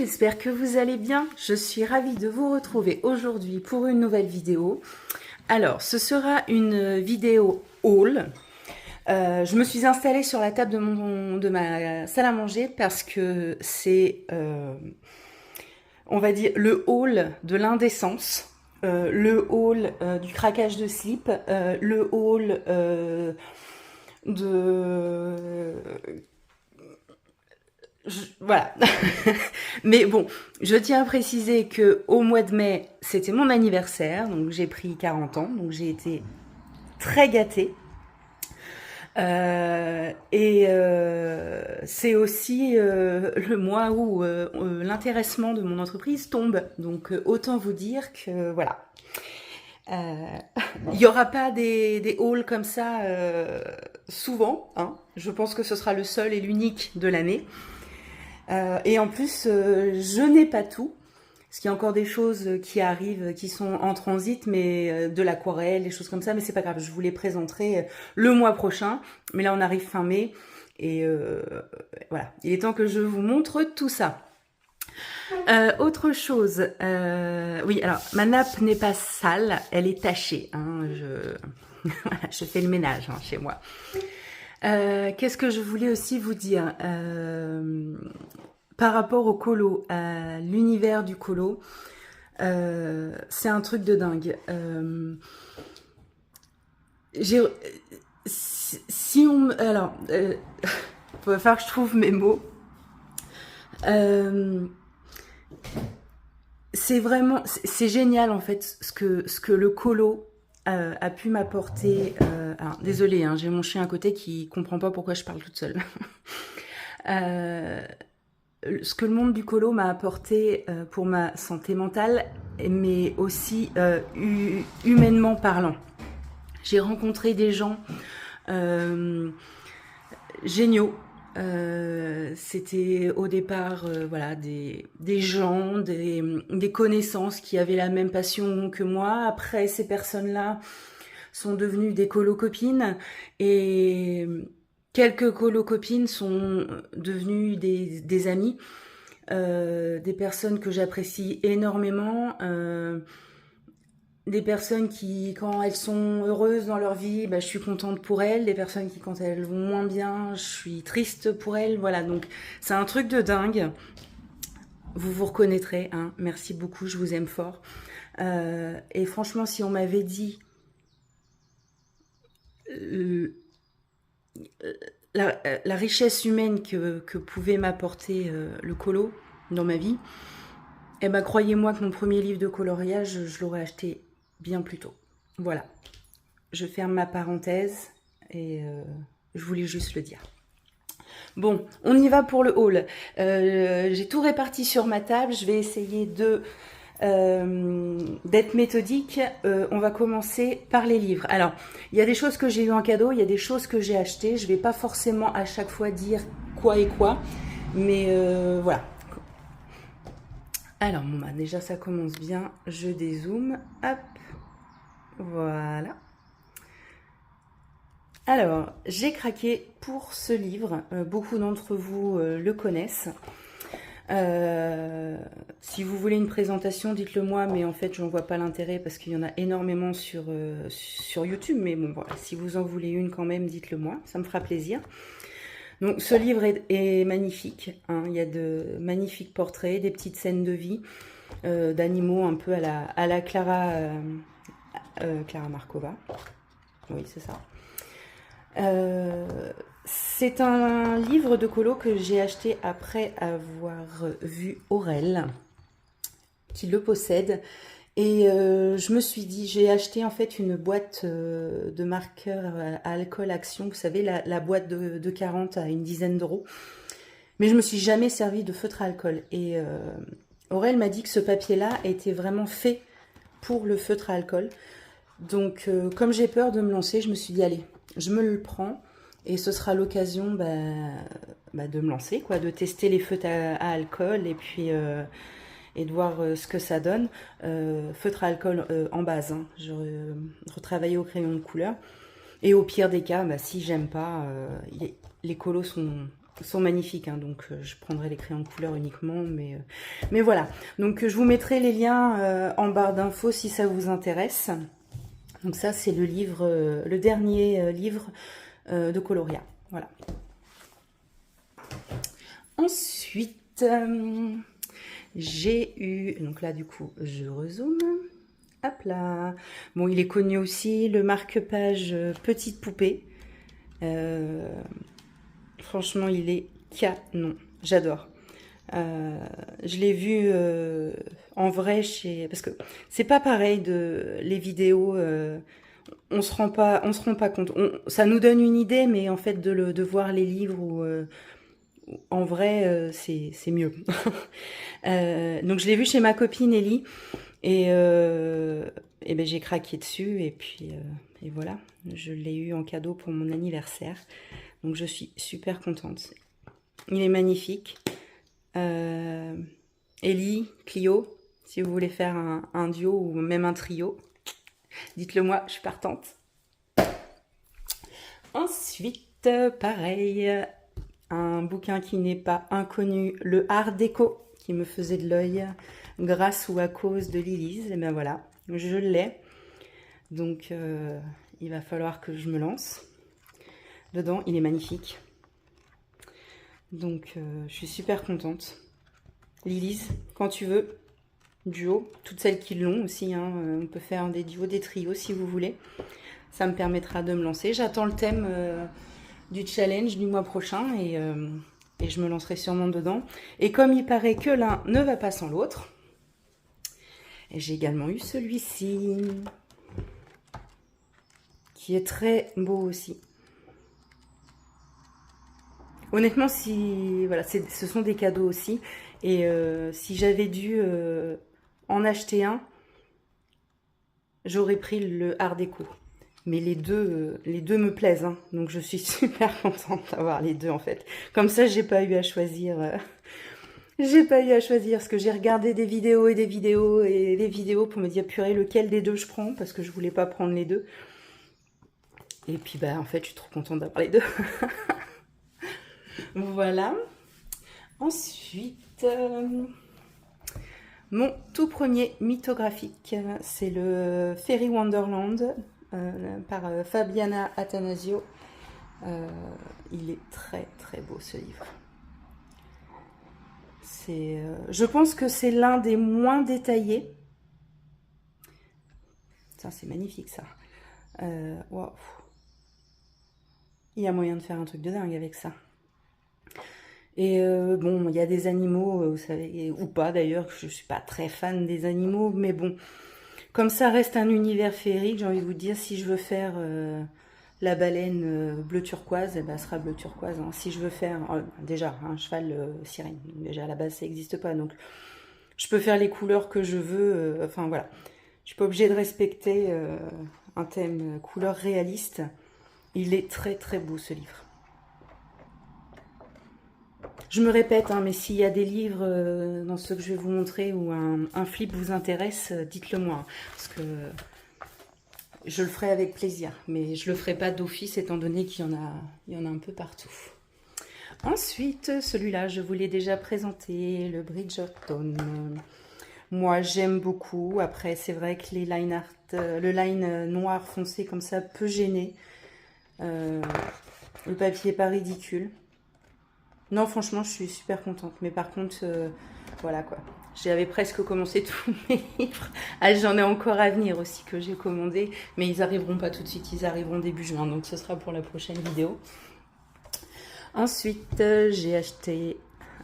j'espère que vous allez bien. Je suis ravie de vous retrouver aujourd'hui pour une nouvelle vidéo. Alors, ce sera une vidéo haul. Je me suis installée sur la table de ma salle à manger parce que c'est, on va dire, le haul de l'indécence, le haul du craquage de slip, le haul de... Voilà. Mais bon, je tiens à préciser que au mois de mai, c'était mon anniversaire, donc j'ai pris 40 ans, donc j'ai été très gâtée. C'est aussi le mois où l'intéressement de mon entreprise tombe. Donc autant vous dire que voilà. Il n'y aura pas des hauls comme ça souvent. Hein. Je pense que ce sera le seul et l'unique de l'année. Et en plus, je n'ai pas tout. Parce qu'il y a encore des choses qui arrivent, qui sont en transit, mais de l'aquarelle, des choses comme ça. Mais c'est pas grave, je vous les présenterai le mois prochain. Mais là, on arrive fin mai. Et voilà, il est temps que je vous montre tout ça. Autre chose, oui, alors, ma nappe n'est pas sale, elle est tachée. Hein, voilà, je fais le ménage hein, chez moi. Qu'est-ce que je voulais aussi vous dire par rapport au colo, à l'univers du colo, c'est un truc de dingue. Si on... Alors, il va falloir que je trouve mes mots. C'est vraiment... C'est génial, en fait, ce que le colo a pu m'apporter. Alors, désolée, hein, j'ai mon chien à côté qui comprend pas pourquoi je parle toute seule. Ce que le monde du colo m'a apporté pour ma santé mentale, mais aussi humainement parlant. J'ai rencontré des gens géniaux. C'était au départ voilà, des gens, des connaissances qui avaient la même passion que moi. Après, ces personnes-là sont devenues des colo-copines et quelques colo-copines sont devenues des amis, des personnes que j'apprécie énormément, des personnes qui, quand elles sont heureuses dans leur vie, bah, je suis contente pour elles, des personnes qui, quand elles vont moins bien, je suis triste pour elles, voilà, donc c'est un truc de dingue. Vous vous reconnaîtrez, hein. Merci beaucoup, je vous aime fort. Et franchement, si on m'avait dit... la richesse humaine que pouvait m'apporter le colo dans ma vie, eh ben, croyez-moi que mon premier livre de coloriage, je l'aurais acheté bien plus tôt. Voilà. Je ferme ma parenthèse et je voulais juste le dire. Bon, on y va pour le haul. J'ai tout réparti sur ma table. Je vais essayer d'être méthodique. On va commencer par les livres. Alors, il y a des choses que j'ai eu en cadeau, il y a des choses que j'ai achetées. Je ne vais pas forcément à chaque fois dire quoi et quoi, mais voilà. Alors, bon, bah, déjà, ça commence bien. Je dézoome. Hop. Voilà. Alors, j'ai craqué pour ce livre. Beaucoup d'entre vous le connaissent. Si vous voulez une présentation, dites-le moi, mais en fait, j'en vois pas l'intérêt parce qu'il y en a énormément sur YouTube. Mais bon, voilà, si vous en voulez une quand même, dites-le moi. Ça me fera plaisir. Donc, ce livre est magnifique. Hein. Il y a de magnifiques portraits, des petites scènes de vie, d'animaux un peu à la Clara Markova. Oui, c'est ça. C'est un livre de colo que j'ai acheté après avoir vu Aurel, qui le possède. Et je me suis dit, j'ai acheté en fait une boîte de marqueurs à alcool Action, vous savez, la boîte de 40 à une dizaine d'euros. Mais je me suis jamais servi de feutre à alcool. Et Aurel m'a dit que ce papier-là était vraiment fait pour le feutre à alcool. Donc, comme j'ai peur de me lancer, je me suis dit, allez, je me le prends. Et ce sera l'occasion de me lancer, quoi, de tester les feutres à alcool et puis... et de voir ce que ça donne. Feutre à alcool en base, hein. Je retravaille au crayon de couleur. Et au pire des cas, si j'aime pas, les colos sont sont magnifiques, hein, donc je prendrai les crayons de couleur uniquement, mais voilà. Donc je vous mettrai les liens en barre d'infos si ça vous intéresse. Donc ça c'est le livre, le dernier livre de Coloria. Voilà. Ensuite, j'ai eu, donc là du coup je rezoome. Hop là. Bon, il est connu aussi, le marque-page Petite Poupée. Franchement, il est canon. J'adore. Je l'ai vu en vrai chez... Parce que c'est pas pareil de les vidéos... on se rend pas compte. Ça nous donne une idée, mais en fait, de voir les livres en vrai, c'est mieux. Donc, je l'ai vu chez ma copine Ellie. Et ben j'ai craqué dessus et voilà, je l'ai eu en cadeau pour mon anniversaire. Donc je suis super contente. Il est magnifique. Ellie, Clio, si vous voulez faire un duo ou même un trio, dites-le moi, je suis partante. Ensuite, pareil, un bouquin qui n'est pas inconnu, le Art Déco, qui me faisait de l'œil grâce ou à cause de Lilise. Et ben voilà, je l'ai. Donc, il va falloir que je me lance. Dedans, il est magnifique. Donc, je suis super contente. Lilise, quand tu veux, duo. Toutes celles qui l'ont aussi, hein, on peut faire des duos, des trios si vous voulez. Ça me permettra de me lancer. J'attends le thème du challenge du mois prochain et je me lancerai sûrement dedans. Et comme il paraît que l'un ne va pas sans l'autre, j'ai également eu celui-ci, qui est très beau aussi. Honnêtement, si voilà, ce sont des cadeaux aussi. Et si j'avais dû en acheter un, j'aurais pris le Art Déco. Mais les deux me plaisent, hein. Donc je suis super contente d'avoir les deux en fait. Comme ça, j'ai pas eu à choisir. J'ai pas eu à choisir parce que j'ai regardé des vidéos et des vidéos et des vidéos pour me dire purée lequel des deux je prends parce que je voulais pas prendre les deux. Et puis bah en fait, je suis trop contente d'avoir les deux. Voilà. Ensuite, mon tout premier mythographique, c'est le Fairy Wonderland par Fabiana Attanasio. Il est très très beau ce livre. Je pense que c'est l'un des moins détaillés. Ça, c'est magnifique ça. Wow. Il y a moyen de faire un truc de dingue avec ça. Et bon, il y a des animaux, vous savez, ou pas d'ailleurs, je suis pas très fan des animaux, mais bon, comme ça reste un univers féerique, j'ai envie de vous dire, si je veux faire la baleine bleu turquoise, eh ben, ce sera bleu turquoise. Hein. Si je veux faire, déjà, un cheval sirène, déjà à la base ça n'existe pas, donc je peux faire les couleurs que je veux, enfin voilà. Je suis pas obligée de respecter un thème couleur réaliste. Il est très très beau ce livre. Je me répète, hein, mais s'il y a des livres dans ceux que je vais vous montrer où un flip vous intéresse, dites-le moi. Hein, parce que je le ferai avec plaisir. Mais je le ferai pas d'office étant donné qu'il y en a un peu partout. Ensuite, celui-là, je vous l'ai déjà présenté, le Bridgerton. Moi, j'aime beaucoup. Après, c'est vrai que les line art, le line noir foncé comme ça peut gêner. Le papier n'est pas ridicule. Non, franchement, je suis super contente. Mais par contre, voilà quoi. J'avais presque commencé tous mes livres. Ah, j'en ai encore à venir aussi que j'ai commandé. Mais ils arriveront pas tout de suite. Ils arriveront début juin. Donc, ce sera pour la prochaine vidéo. Ensuite, j'ai acheté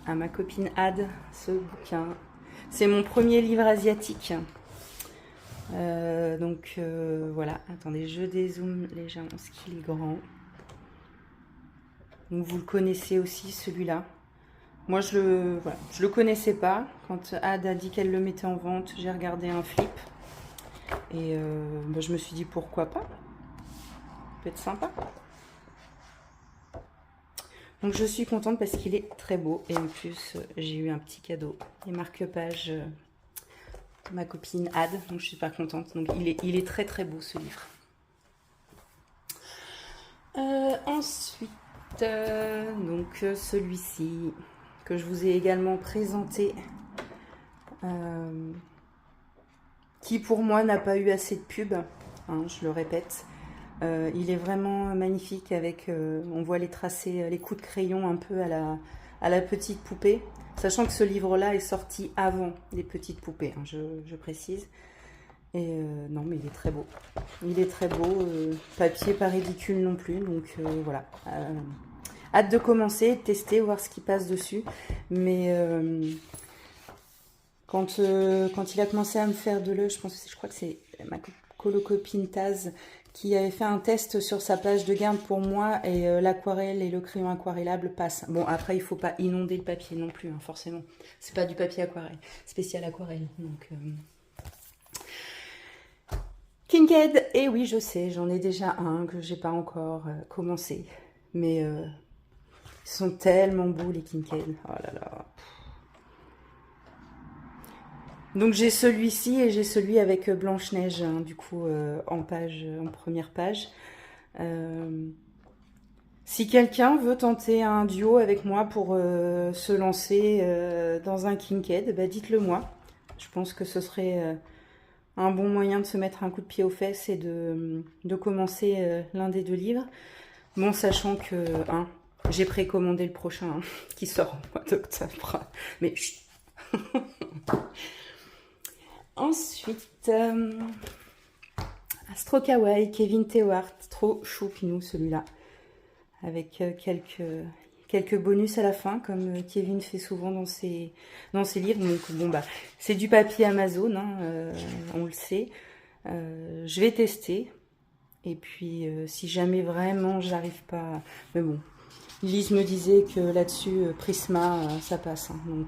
à ma copine Ad ce bouquin. C'est mon premier livre asiatique. Voilà. Attendez, je dézoome légèrement parce qu'il est grand. Donc vous le connaissez aussi celui-là. Moi je le connaissais pas. Quand Ad a dit qu'elle le mettait en vente, j'ai regardé un flip. Et je me suis dit pourquoi pas. Ça peut être sympa. Donc je suis contente parce qu'il est très beau. Et en plus j'ai eu un petit cadeau. Les marque-pages de ma copine Ad. Donc je suis pas contente. Donc il est très très beau ce livre. Ensuite, donc celui-ci que je vous ai également présenté, qui pour moi n'a pas eu assez de pub, hein, je le répète. Il est vraiment magnifique avec, on voit les tracés, les coups de crayon un peu à la petite poupée, sachant que ce livre-là est sorti avant les petites poupées, hein, je précise. Et non, mais il est très beau. Il est très beau, papier pas ridicule non plus, donc voilà. Hâte de commencer, de tester, voir ce qui passe dessus. Mais quand il a commencé à me faire de l'œil, je crois que c'est ma colocopine Taz qui avait fait un test sur sa page de garde pour moi, et l'aquarelle et le crayon aquarellable passent. Bon, après, il faut pas inonder le papier non plus, hein, forcément. C'est pas du papier aquarelle, spécial aquarelle. Donc, Kinkade, et oui, je sais, j'en ai déjà un que j'ai pas encore commencé. Mais ils sont tellement beaux, les Kinkade. Oh là là. Donc j'ai celui-ci et j'ai celui avec Blanche-Neige, hein, du coup, en première page. Si quelqu'un veut tenter un duo avec moi pour se lancer dans un Kinkade, bah dites-le moi. Je pense que ce serait un bon moyen de se mettre un coup de pied aux fesses et de commencer l'un des deux livres. Bon, sachant que j'ai précommandé le prochain, hein, qui sort en mois d'octobre. Mais chut. Ensuite, Astro Kawaii, Kevin Tewart, trop choupinou celui-là, avec quelques bonus à la fin, comme Kevin fait souvent dans ses livres. Donc bon, bah, c'est du papier Amazon, hein, on le sait. Je vais tester, et puis si jamais vraiment j'arrive pas, mais bon, Lise me disait que là-dessus Prisma ça passe, hein, donc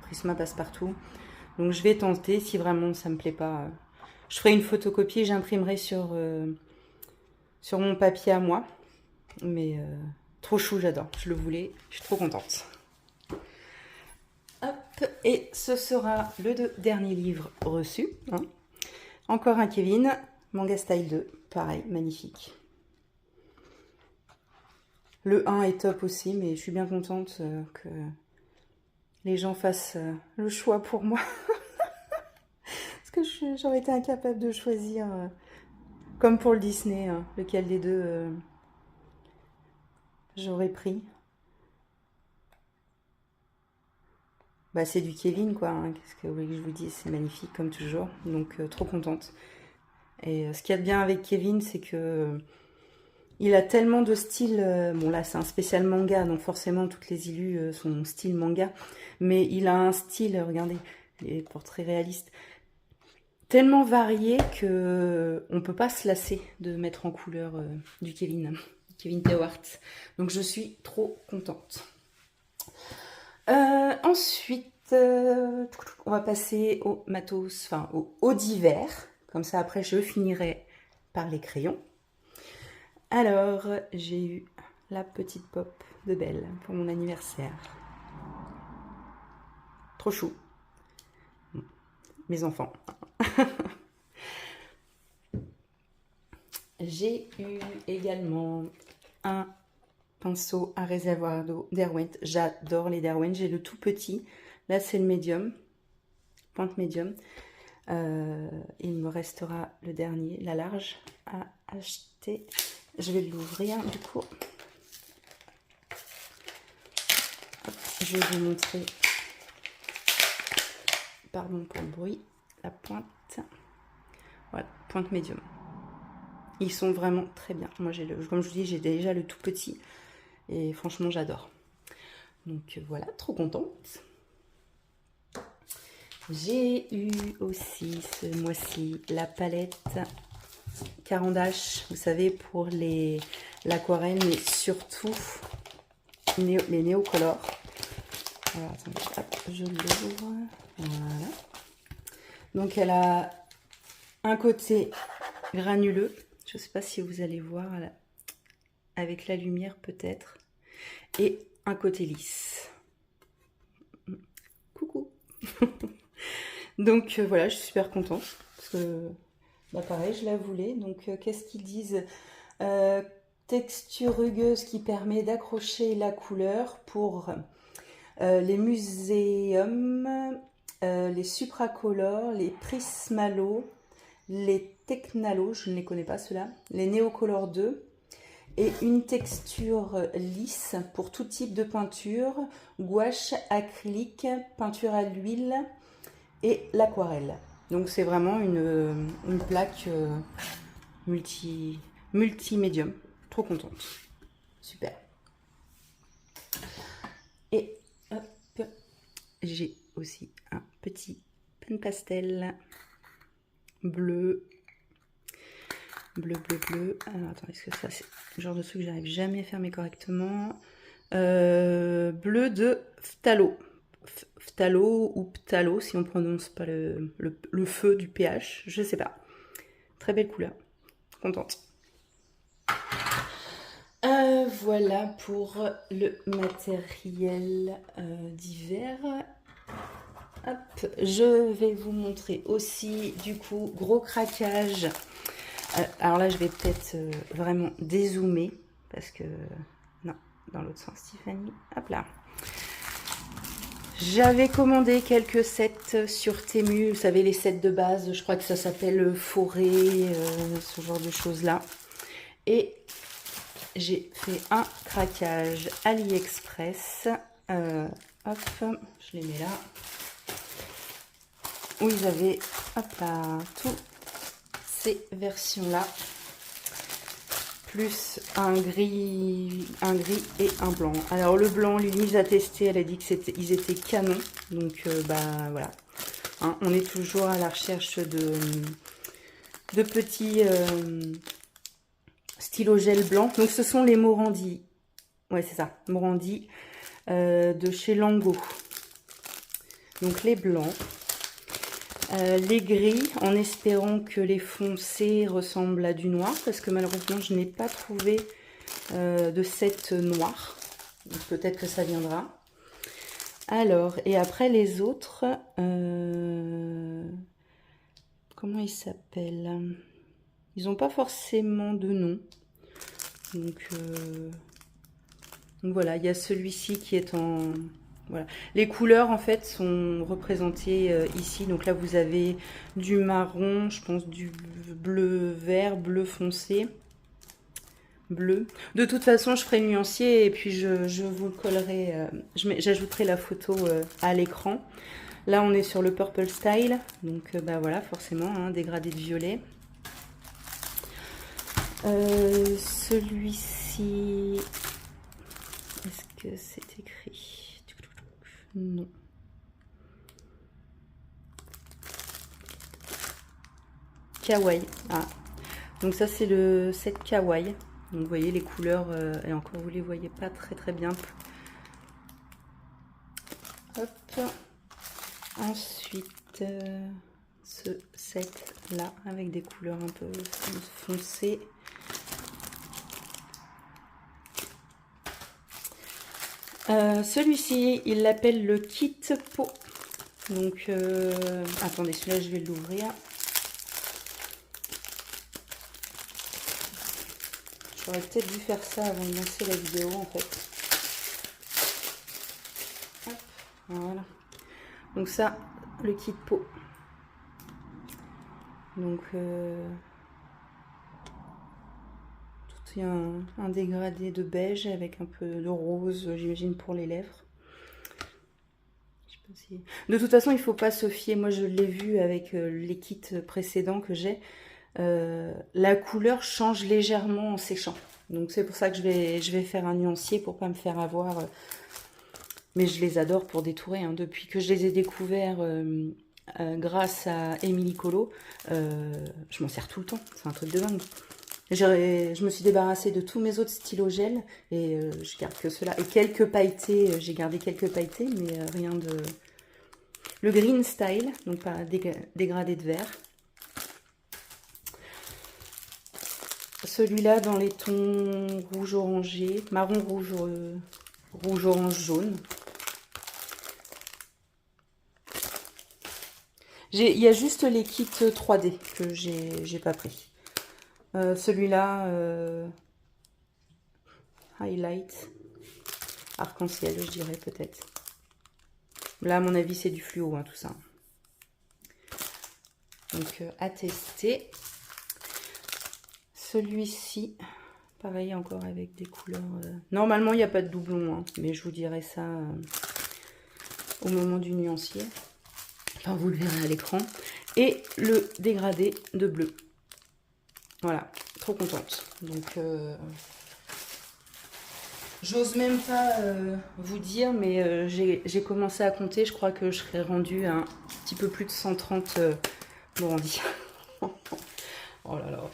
Prisma passe partout. Donc je vais tenter, si vraiment ça me plaît pas, je ferai une photocopie et j'imprimerai sur mon papier à moi. Mais trop chou, j'adore, je le voulais, je suis trop contente. Hop, et ce sera le dernier livre reçu, hein. Encore un Kevin, Manga Style 2, pareil, magnifique. Le 1 est top aussi, mais je suis bien contente que les gens fassent le choix pour moi. Parce que j'aurais été incapable de choisir, comme pour le Disney, hein, lequel des deux j'aurais pris. Bah, c'est du Kevin, quoi, hein. Qu'est-ce que vous voulez que je vous dise, c'est magnifique comme toujours, donc trop contente. Et ce qu'il y a de bien avec Kevin, c'est que il a tellement de style. Bon, là c'est un spécial manga, donc forcément toutes les illus sont style manga, mais il a un style, regardez, les portraits réalistes, tellement varié que on peut pas se lasser de mettre en couleur du Kevin Tewart. Donc je suis trop contente. Ensuite, on va passer au matos, enfin au divers. Comme ça, après, je finirai par les crayons. Alors, j'ai eu la petite pop de Belle pour mon anniversaire. Trop chou. Mes enfants. J'ai eu également un pinceau à réservoir d'eau Derwent. J'adore les Derwent. J'ai le tout petit. Là, c'est le médium. Pointe médium. Il me restera le dernier, la large, à acheter. Je vais l'ouvrir du coup. Hop, je vais vous montrer, pardon pour le bruit, la pointe. Voilà, pointe médium. Ils sont vraiment très bien. Moi, comme je vous dis, j'ai déjà le tout petit. Et franchement, j'adore. Donc voilà, trop contente. J'ai eu aussi ce mois-ci la palette Caran d'Ache, vous savez, pour l'aquarelle, mais surtout les néocolores. Alors, attendez, hop, je l'ouvre. Voilà. Donc elle a un côté granuleux, je ne sais pas si vous allez voir là, avec la lumière peut-être, et un côté lisse. Coucou. Donc voilà, je suis super contente parce que bah, pareil, je la voulais. Donc qu'est-ce qu'ils disent, texture rugueuse qui permet d'accrocher la couleur pour les muséums, les supracolores, les prismalos, les technalos, je ne les connais pas ceux-là, les néocolor 2, et une texture lisse pour tout type de peinture, gouache, acrylique, peinture à l'huile et l'aquarelle. Donc c'est vraiment une plaque multimédium. Trop contente. Super. Et hop, j'ai aussi un petit pen pastel bleu. Bleu. Alors attends, est-ce que ça c'est le genre de truc que j'arrive jamais à fermer correctement. Bleu de phthalo. Phthalo ou phtalo si on prononce pas le feu du pH, je sais pas. Très belle couleur. Contente. Voilà pour le matériel d'hiver. Hop, je vais vous montrer aussi du coup gros craquage. Alors là je vais peut-être vraiment dézoomer parce que non, dans l'autre sens Tiffany. Hop là. J'avais commandé quelques sets sur Temu, vous savez les sets de base, je crois que ça s'appelle forêt, ce genre de choses là. Et j'ai fait un craquage AliExpress. Hop, je les mets là. Où ils avaient, hop là, toutes ces versions-là. Plus un gris et un blanc. Alors le blanc, Lise a testé, elle a dit qu'ils étaient canons. Donc bah voilà. Hein, on est toujours à la recherche de petits stylo gel blanc. Donc ce sont les Morandi. Ouais c'est ça, Morandi de chez Lango. Donc les blancs. Les gris, en espérant que les foncés ressemblent à du noir, parce que malheureusement je n'ai pas trouvé de set noir. Peut-être que ça viendra. Alors, et après les autres, comment ils s'appellent? Ils n'ont pas forcément de nom. Donc voilà, il y a celui-ci qui est en... Voilà. Les couleurs en fait sont représentées ici. Donc là vous avez du marron, je pense du bleu vert, bleu foncé, bleu. De toute façon je ferai nuancier et puis je vous le collerai, j'ajouterai la photo à l'écran. Là on est sur le Purple Style, donc bah voilà forcément, hein, dégradé de violet. Celui-ci, est-ce que c'est écrit? Non. Kawaii. Ah. Donc ça c'est le set Kawaii. Donc vous voyez les couleurs, et encore vous les voyez pas très bien. Hop. Ensuite, ce set là avec des couleurs un peu foncées. Celui-ci, il l'appelle le kit pot. Donc, attendez, celui-là, je vais l'ouvrir. J'aurais peut-être dû faire ça avant de lancer la vidéo, en fait. Hop, voilà. Donc ça, le kit pot. Donc, tout est un dégradé de beige avec un peu de rose, j'imagine, pour les lèvres. De toute façon, il ne faut pas se fier. Moi, je l'ai vu avec les kits précédents que j'ai. La couleur change légèrement en séchant. Donc, c'est pour ça que je vais faire un nuancier pour pas me faire avoir. Mais je les adore pour détourer. Hein. Depuis que je les ai découverts grâce à Émilie Colo, je m'en sers tout le temps. C'est un truc de dingue. Je me suis débarrassée de tous mes autres stylos gel et je garde que cela. Et quelques pailletés, j'ai gardé quelques pailletés, mais rien de... Le green style, donc pas dégradé de vert. Celui-là dans les tons rouge orangé, marron rouge, rouge orange jaune. Il y a juste les kits 3D que j'ai pas pris. Celui-là, highlight arc-en-ciel, je dirais peut-être. Là, à mon avis, c'est du fluo, hein, tout ça. Donc, à tester. Celui-ci, pareil, encore avec des couleurs... Normalement, il n'y a pas de doublon, hein, mais je vous dirai ça au moment du nuancier. Enfin, vous le verrez à l'écran. Et le dégradé de bleu. Voilà, trop contente. Donc, j'ose même pas vous dire, mais j'ai commencé à compter. Je crois que je serais rendue à un petit peu plus de 130 brandis. Oh là là.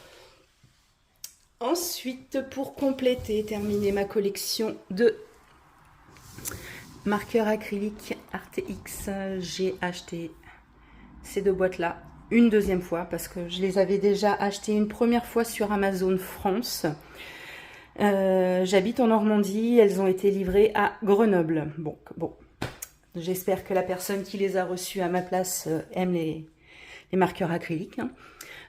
Ensuite, pour compléter, terminer ma collection de marqueurs acryliques ArtX, j'ai acheté ces deux boîtes-là une deuxième fois parce que je les avais déjà achetées une première fois sur Amazon France. J'habite en Normandie, elles ont été livrées à Grenoble. Bon, j'espère que la personne qui les a reçues à ma place aime les marqueurs acryliques. Hein.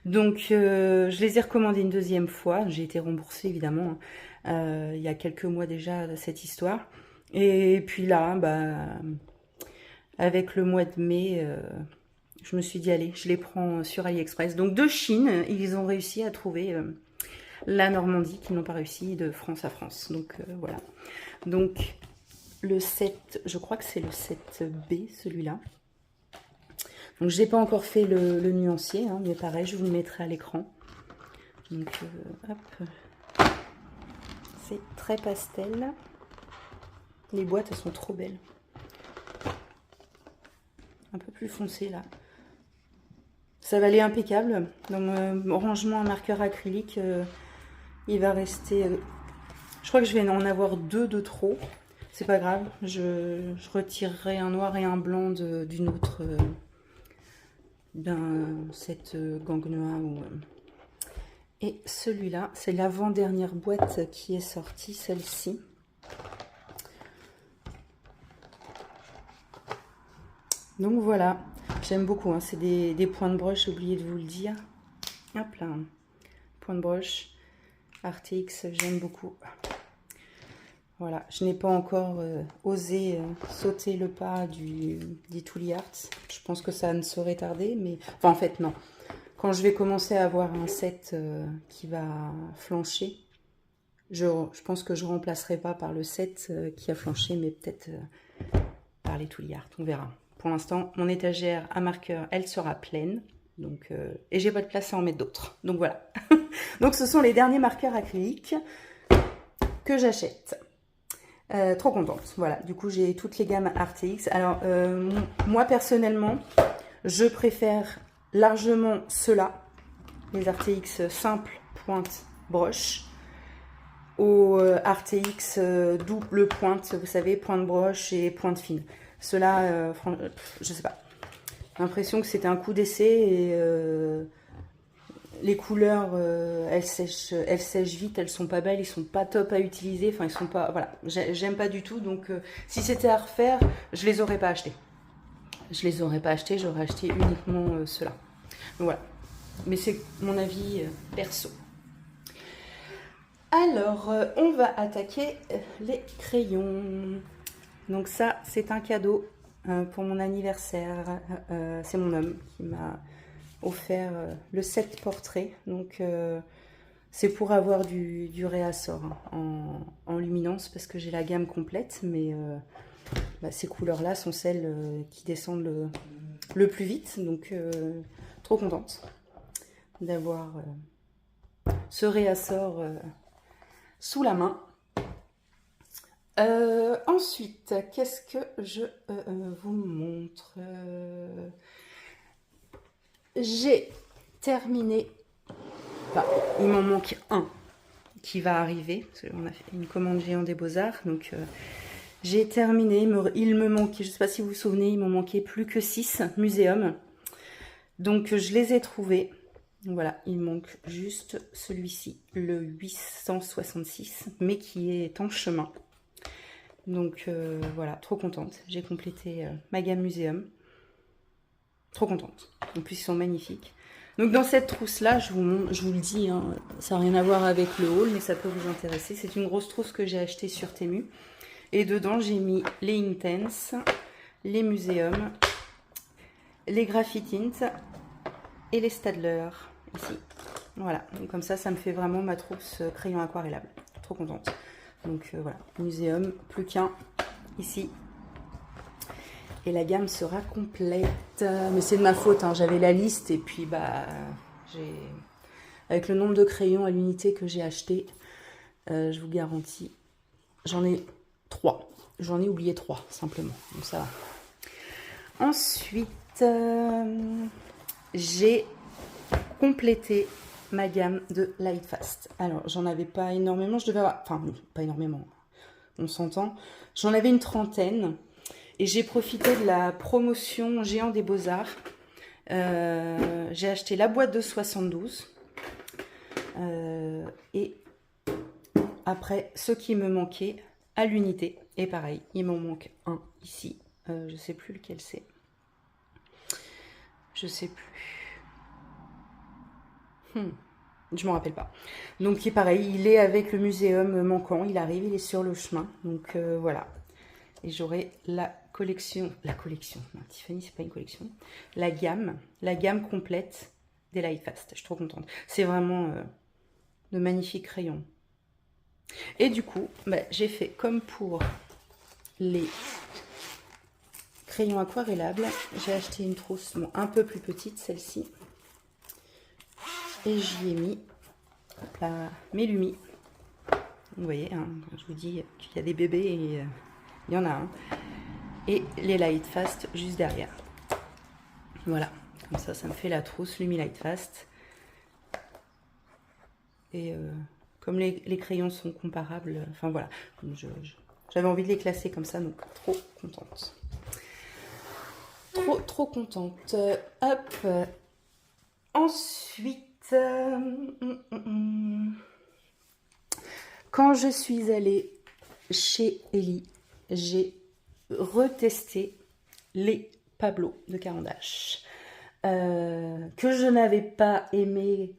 Donc, je les ai recommandés une deuxième fois. J'ai été remboursée, évidemment, il y a quelques mois déjà, cette histoire. Et puis là, avec le mois de mai, je me suis dit, allez, je les prends sur AliExpress. Donc, de Chine, ils ont réussi à trouver la Normandie, qui n'ont pas réussi de France à France. Donc, voilà. Donc, le 7, je crois que c'est le 7B, celui-là. Donc, je n'ai pas encore fait le nuancier, hein, mais pareil, je vous le mettrai à l'écran. Donc, hop. C'est très pastel. Les boîtes, elles sont trop belles. Un peu plus foncé, là. Ça va aller impeccable. Dans mon rangement à marqueur acrylique, il va rester... je crois que je vais en avoir deux de trop. C'est pas grave. Je retirerai un noir et un blanc d'une autre... cette gangue et celui-là, c'est l'avant-dernière boîte qui est sortie, celle-ci. Donc voilà, j'aime beaucoup, hein. C'est des points de broche, j'ai oublié de vous le dire. Hop là, point de broche, ArtX, j'aime beaucoup. Voilà, je n'ai pas encore osé sauter le pas d'Italy Art. Je pense que ça ne saurait tarder, mais... Enfin, en fait, non. Quand je vais commencer à avoir un set qui va flancher, je pense que je ne remplacerai pas par le set qui a flanché, mais peut-être par l'Italy Art. On verra. Pour l'instant, mon étagère à marqueur, elle sera pleine. Donc, et j'ai pas de place à en mettre d'autres. Donc voilà. Donc ce sont les derniers marqueurs acryliques que j'achète. Trop contente. Voilà, du coup j'ai toutes les gammes ArtX. Alors moi personnellement, je préfère largement ceux-là, les ArtX simples pointe broche, aux ArtX double pointe, vous savez, pointe broche et pointe fine. Ceux-là, je sais pas. J'ai l'impression que c'était un coup d'essai et les couleurs, elles sèchent vite, elles sont pas belles, ils sont pas top à utiliser, enfin ils sont pas, voilà, j'aime pas du tout. Donc si c'était à refaire, je les aurais pas achetés. Je les aurais pas achetés, j'aurais acheté uniquement ceux-là. Donc voilà, mais c'est mon avis perso. Alors, on va attaquer les crayons. Donc ça, c'est un cadeau pour mon anniversaire. C'est mon homme qui m'a offert le set portrait. Donc c'est pour avoir du réassort en luminance parce que j'ai la gamme complète. Mais ces couleurs-là sont celles qui descendent le plus vite. Donc trop contente d'avoir ce réassort sous la main. Ensuite, qu'est-ce que je vous montre? J'ai terminé. Enfin, il m'en manque un qui va arriver. Parce qu'on a fait une commande géant des Beaux-Arts. Donc, j'ai terminé. Il me manquait, je ne sais pas si vous vous souvenez, il m'en manquait plus que 6 muséums. Donc, je les ai trouvés. Voilà, il manque juste celui-ci, le 866, mais qui est en chemin. Donc voilà, trop contente. J'ai complété ma gamme muséum. Trop contente. En plus, ils sont magnifiques. Donc dans cette trousse-là, je vous le dis, hein, ça n'a rien à voir avec le haul, mais ça peut vous intéresser. C'est une grosse trousse que j'ai achetée sur Temu. Et dedans, j'ai mis les Intense, les Muséums, les Graphitint et les Staedtler, ici. Voilà, donc comme ça me fait vraiment ma trousse crayon aquarellable. Trop contente. Donc voilà, Muséum, plus qu'un, ici. Et la gamme sera complète. Mais c'est de ma faute, hein. J'avais la liste et puis bah avec le nombre de crayons à l'unité que j'ai acheté, je vous garantis, j'en ai 3. J'en ai oublié 3 simplement. Donc ça va. Ensuite, j'ai complété ma gamme de Lightfast. Alors j'en avais pas énormément, je devais avoir, enfin pas énormément, on s'entend. J'en avais une trentaine. Et j'ai profité de la promotion Géant des Beaux-Arts. J'ai acheté la boîte de 72. Et après, ce qui me manquait à l'unité. Et pareil, il m'en manque un ici. Je ne sais plus lequel c'est. Je ne sais plus. Je m'en rappelle pas. Donc, il pareil, il est avec le muséum manquant. Il arrive, il est sur le chemin. Donc, voilà. Et j'aurai la collection, non, Tiffany c'est pas une collection, la gamme complète des Lightfast. Je suis trop contente. C'est vraiment de magnifiques crayons. Et du coup, bah, j'ai fait comme pour les crayons aquarellables. J'ai acheté une trousse un peu plus petite, celle-ci. Et j'y ai mis mes lumis. Vous voyez, hein, je vous dis qu'il y a des bébés et il y en a un. Et les Lightfast juste derrière. Voilà, comme ça me fait la trousse Lumi Lightfast. Et comme les crayons sont comparables, enfin voilà, j'avais envie de les classer comme ça, donc trop contente. Trop contente. Hop. Ensuite, quand je suis allée chez Ellie, j'ai retesté les Pablo de Caran d'Ache que je n'avais pas aimé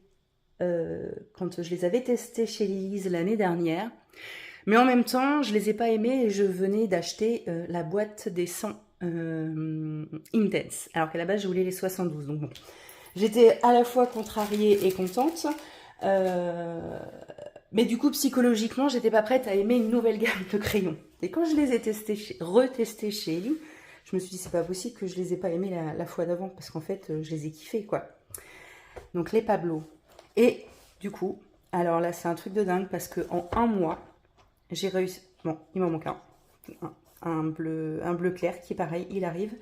quand je les avais testés chez Lise l'année dernière, mais en même temps je les ai pas aimés et je venais d'acheter la boîte des 100 Intense, alors qu'à la base je voulais les 72, donc bon, j'étais à la fois contrariée et contente, mais du coup psychologiquement j'étais pas prête à aimer une nouvelle gamme de crayons. Et quand je les ai retestés chez Ellie, je me suis dit c'est pas possible que je les ai pas aimés la fois d'avant, parce qu'en fait je les ai kiffés quoi. Donc les Pablo. Et du coup, alors là c'est un truc de dingue parce que en un mois, j'ai réussi. Bon, il m'en manque un bleu clair qui pareil, il arrive.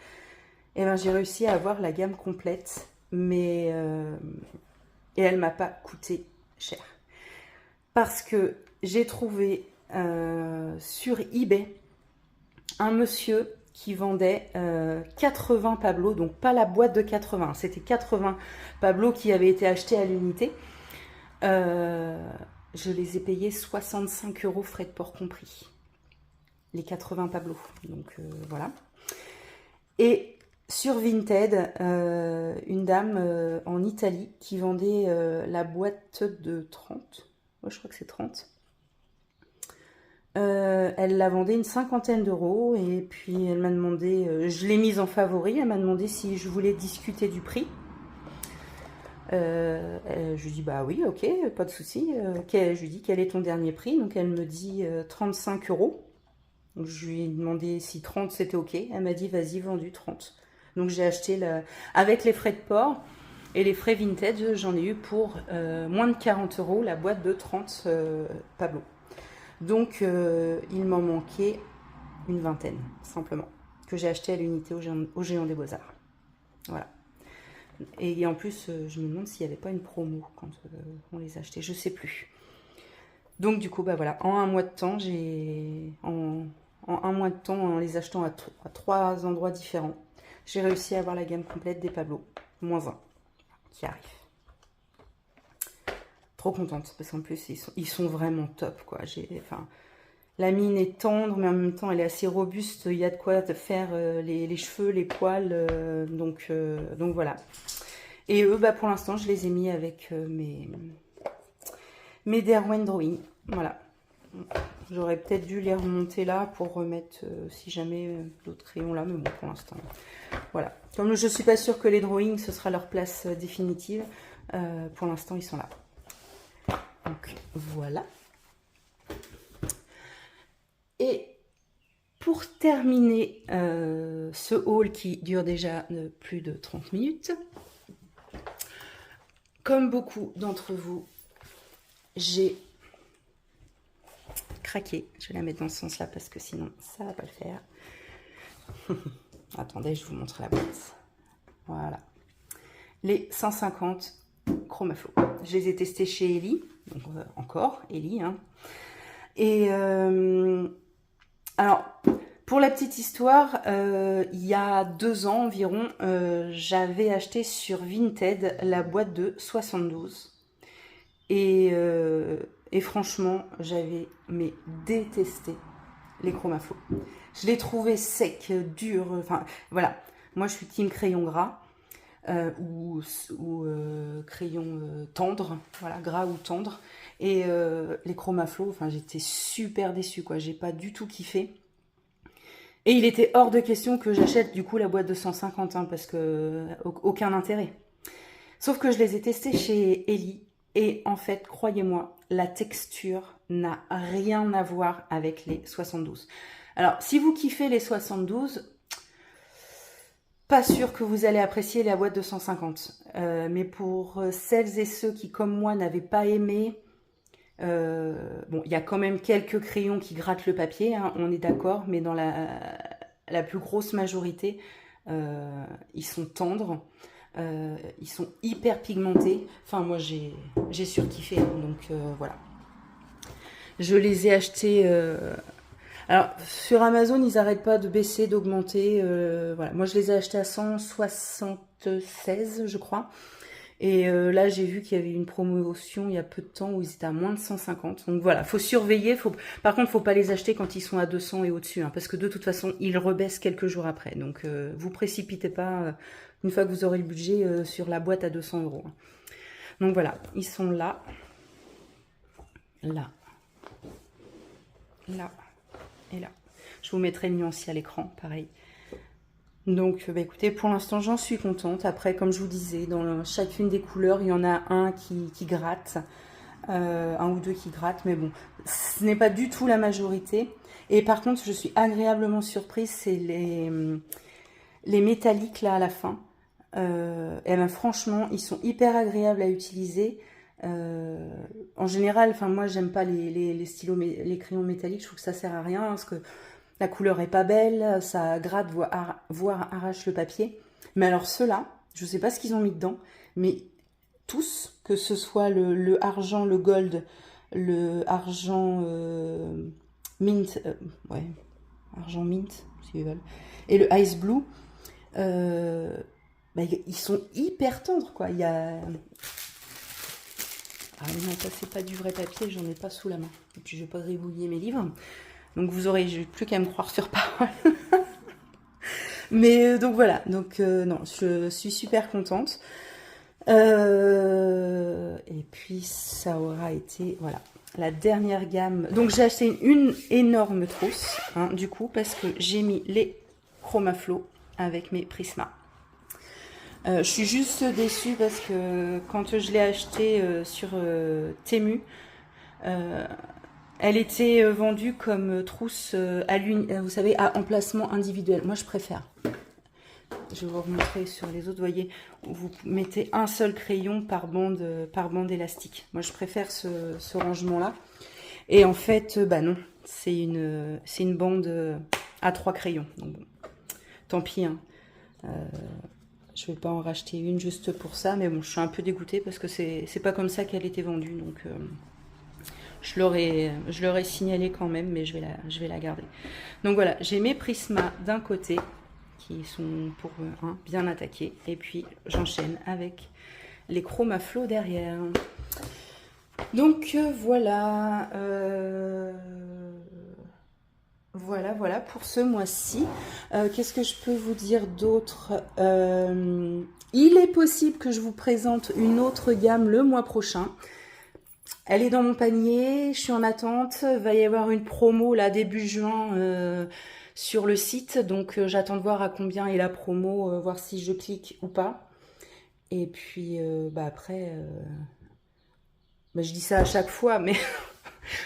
Et ben j'ai réussi à avoir la gamme complète, mais et elle m'a pas coûté cher. Parce que j'ai trouvé sur eBay un monsieur qui vendait 80 Pablo, donc pas la boîte de 80, c'était 80 Pablo qui avaient été achetés à l'unité. Je les ai payés 65 € frais de port compris, les 80 Pablo, donc voilà. Et sur Vinted, une dame en Italie qui vendait la boîte de 30, moi je crois que c'est 30. Elle la vendait une 50aine d'euros et puis elle m'a demandé, je l'ai mise en favori, elle m'a demandé si je voulais discuter du prix. Je lui dis bah oui, ok, pas de souci. Je lui dis quel est ton dernier prix, donc elle me dit 35 €. Donc je lui ai demandé si 30 c'était ok, elle m'a dit vas-y, vendu 30. Donc j'ai acheté avec les frais de port et les frais vintage, j'en ai eu pour moins de 40 € la boîte de 30 Pablo. Donc il m'en manquait une vingtaine simplement, que j'ai acheté à l'unité au Géant des Beaux-Arts. Voilà. Et en plus je me demande s'il n'y avait pas une promo quand on les achetait, je sais plus. Donc du coup bah voilà, en un mois de temps, en les achetant à 3 endroits différents, j'ai réussi à avoir la gamme complète des Pablo, moins 1 qui arrive. Trop contente, parce qu'en plus ils sont vraiment top quoi. La mine est tendre, mais en même temps elle est assez robuste, il y a de quoi faire les cheveux, les poils, donc voilà. Et eux, bah, pour l'instant, je les ai mis avec mes Derwent Drawing. Voilà. J'aurais peut-être dû les remonter là pour remettre, si jamais, d'autres crayons là. Mais bon, pour l'instant, voilà. Comme je ne suis pas sûre que les drawings, ce sera leur place définitive, pour l'instant, ils sont là. Donc, voilà. Et pour terminer ce haul qui dure déjà plus de 30 minutes, comme beaucoup d'entre vous, j'ai craqué. Je vais la mettre dans ce sens-là parce que sinon, ça va pas le faire. Attendez, je vous montre la boîte. Voilà. Les 150 Chromaflow. Je les ai testés chez Ellie. Donc, encore, Ellie. Hein. Et alors, pour la petite histoire, il y a 2 ans environ, j'avais acheté sur Vinted la boîte de 72. Et franchement, j'avais détesté les Chromaflow. Je les trouvais secs, durs. Enfin, voilà. Moi, je suis team crayon gras ou crayon tendre. Voilà, gras ou tendre. Et les Chromaflow, enfin, j'étais super déçue, quoi. J'ai pas du tout kiffé. Et il était hors de question que j'achète du coup la boîte de 150, hein, parce que aucun intérêt. Sauf que je les ai testés chez Ellie. Et en fait, croyez-moi, la texture n'a rien à voir avec les 72. Alors, si vous kiffez les 72, pas sûr que vous allez apprécier la boîte de 150. Mais pour celles et ceux qui, comme moi, n'avaient pas aimé, bon, il y a quand même quelques crayons qui grattent le papier, hein, on est d'accord, mais dans la plus grosse majorité, ils sont tendres. Ils sont hyper pigmentés. Enfin, moi, j'ai surkiffé. Donc, voilà. Je les ai achetés... Alors, sur Amazon, ils n'arrêtent pas de baisser, d'augmenter. Voilà. Moi, je les ai achetés à 176, je crois. Et là, j'ai vu qu'il y avait une promotion il y a peu de temps où ils étaient à moins de 150. Donc voilà, faut surveiller. Par contre, faut pas les acheter quand ils sont à 200 et au-dessus, hein, parce que de toute façon, ils rebaissent quelques jours après. Donc, vous précipitez pas une fois que vous aurez le budget sur la boîte à 200 €. Donc voilà, ils sont là, là, là et là. Je vous mettrai le nuancier à l'écran, pareil. Donc, bah, écoutez, pour l'instant, j'en suis contente. Après, comme je vous disais, dans chacune des couleurs, il y en a un qui gratte, un ou deux qui grattent, mais bon, ce n'est pas du tout la majorité. Et par contre, je suis agréablement surprise, c'est les métalliques là à la fin. Et ben, franchement, ils sont hyper agréables à utiliser. En général, enfin moi, j'aime pas les stylos, les crayons métalliques. Je trouve que ça sert à rien parce que la couleur est pas belle, ça gratte, voire arrache le papier. Mais alors ceux-là, je sais pas ce qu'ils ont mis dedans, mais tous, que ce soit le argent, le gold, le argent mint, ouais, argent mint, s'ils veulent, et le ice blue, bah, ils sont hyper tendres, quoi. Il y a... Ah non, ça c'est pas du vrai papier, j'en ai pas sous la main. Et puis je vais pas gribouiller mes livres. Donc vous aurez plus qu'à me croire sur parole. Mais donc voilà, donc non, je suis super contente. Et puis ça aura été, voilà, la dernière gamme. Donc j'ai acheté une énorme trousse, hein, du coup, parce que j'ai mis les Chromaflow avec mes Prisma. Je suis juste déçue parce que quand je l'ai acheté sur Temu, elle était vendue comme trousse vous savez, à emplacement individuel. Moi, je préfère. Je vais vous remontrer sur les autres. Vous voyez, vous mettez un seul crayon par bande élastique. Moi, je préfère ce rangement-là. Et en fait, bah non, c'est une bande à 3 crayons. Donc, bon, tant pis, hein. Je vais pas en racheter une juste pour ça, mais bon, je suis un peu dégoûtée parce que c'est pas comme ça qu'elle était vendue, donc je l'aurais signalé quand même, mais je vais la garder. Donc voilà, j'ai mes Prisma d'un côté qui sont pour bien attaquer, et puis j'enchaîne avec les Chromaflow derrière. Donc voilà. Voilà, voilà pour ce mois-ci. Qu'est-ce que je peux vous dire d'autre? Il est possible que je vous présente une autre gamme le mois prochain. Elle est dans mon panier, je suis en attente. Il va y avoir une promo là début juin sur le site. Donc j'attends de voir à combien est la promo, voir si je clique ou pas. Et puis après, je dis ça à chaque fois, mais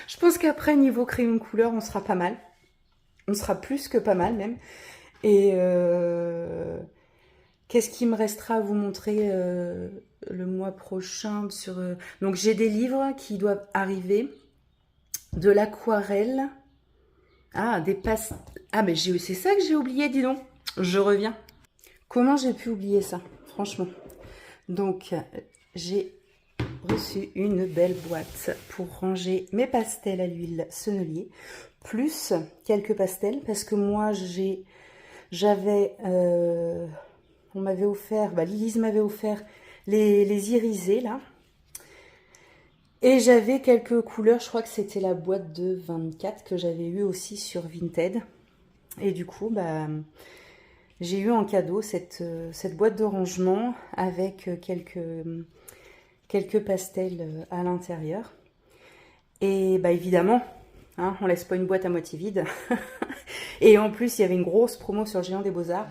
je pense qu'après niveau crayon de couleur, on sera pas mal. On sera plus que pas mal même. Et qu'est-ce qui me restera à vous montrer le mois prochain sur... Donc j'ai des livres qui doivent arriver, de l'aquarelle, des pastels. Mais c'est ça que j'ai oublié, dis donc. Je reviens. Comment j'ai pu oublier ça, franchement. Donc j'ai reçu une belle boîte pour ranger mes pastels à l'huile sennelier, plus quelques pastels, parce que moi j'avais... on m'avait offert, Lilise m'avait offert les irisés là. Et j'avais quelques couleurs, je crois que c'était la boîte de 24 que j'avais eu aussi sur Vinted. Et du coup, j'ai eu en cadeau cette boîte de rangement avec quelques pastels à l'intérieur. Et évidemment, hein, on laisse pas une boîte à moitié vide. Et en plus, il y avait une grosse promo sur le Géant des Beaux-Arts.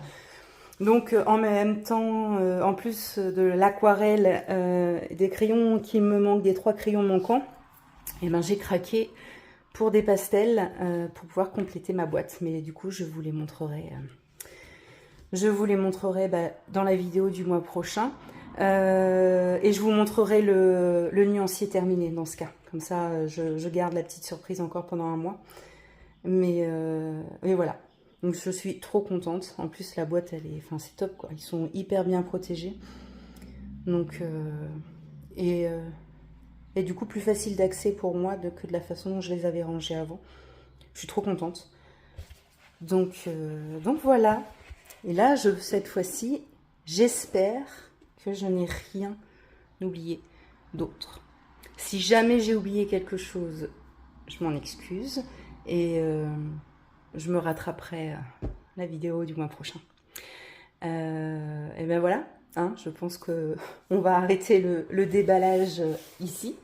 Donc en même temps, en plus de l'aquarelle, des crayons qui me manquent, des 3 crayons manquants, j'ai craqué pour des pastels pour pouvoir compléter ma boîte. Mais du coup, je vous les montrerai, dans la vidéo du mois prochain. Et je vous montrerai le nuancier terminé dans ce cas. Comme ça, je garde la petite surprise encore pendant un mois. Mais voilà. Donc je suis trop contente. En plus la boîte c'est top quoi. Ils sont hyper bien protégés. Donc et du coup plus facile d'accès pour moi que de la façon dont je les avais rangés avant. Je suis trop contente. Donc voilà. Et là cette fois-ci j'espère que je n'ai rien oublié d'autre. Si jamais j'ai oublié quelque chose, je m'en excuse. Et je me rattraperai la vidéo du mois prochain. Et voilà, hein, je pense que on va arrêter le déballage ici.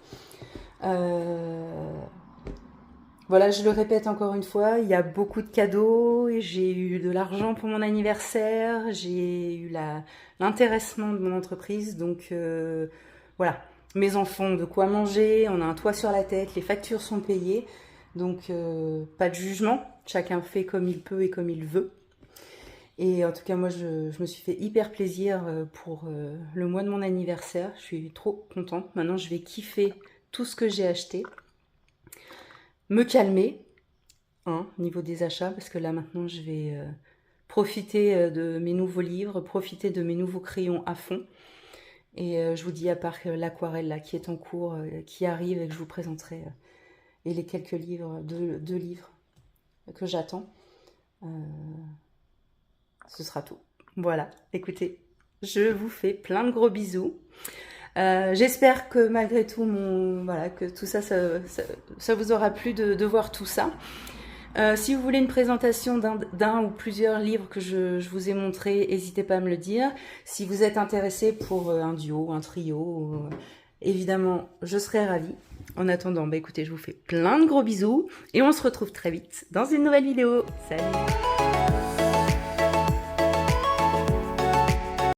Voilà, je le répète encore une fois, il y a beaucoup de cadeaux, j'ai eu de l'argent pour mon anniversaire, j'ai eu l'intéressement de mon entreprise, donc voilà. Mes enfants ont de quoi manger, on a un toit sur la tête, les factures sont payées. Donc, pas de jugement, chacun fait comme il peut et comme il veut. Et en tout cas, moi, je me suis fait hyper plaisir pour le mois de mon anniversaire. Je suis trop contente. Maintenant, je vais kiffer tout ce que j'ai acheté. Me calmer, hein, au niveau des achats, parce que là, maintenant, je vais profiter de mes nouveaux livres, profiter de mes nouveaux crayons à fond. Et je vous dis, à part l'aquarelle, là, qui est en cours, qui arrive et que je vous présenterai... et les quelques livres, deux livres que j'attends, ce sera tout. Voilà, écoutez, je vous fais plein de gros bisous. J'espère que malgré tout, que tout ça, ça vous aura plu de voir tout ça. Si vous voulez une présentation d'un ou plusieurs livres que je vous ai montrés, n'hésitez pas à me le dire. Si vous êtes intéressé pour un duo, un trio, évidemment, je serai ravie. En attendant, écoutez, je vous fais plein de gros bisous et on se retrouve très vite dans une nouvelle vidéo. Salut!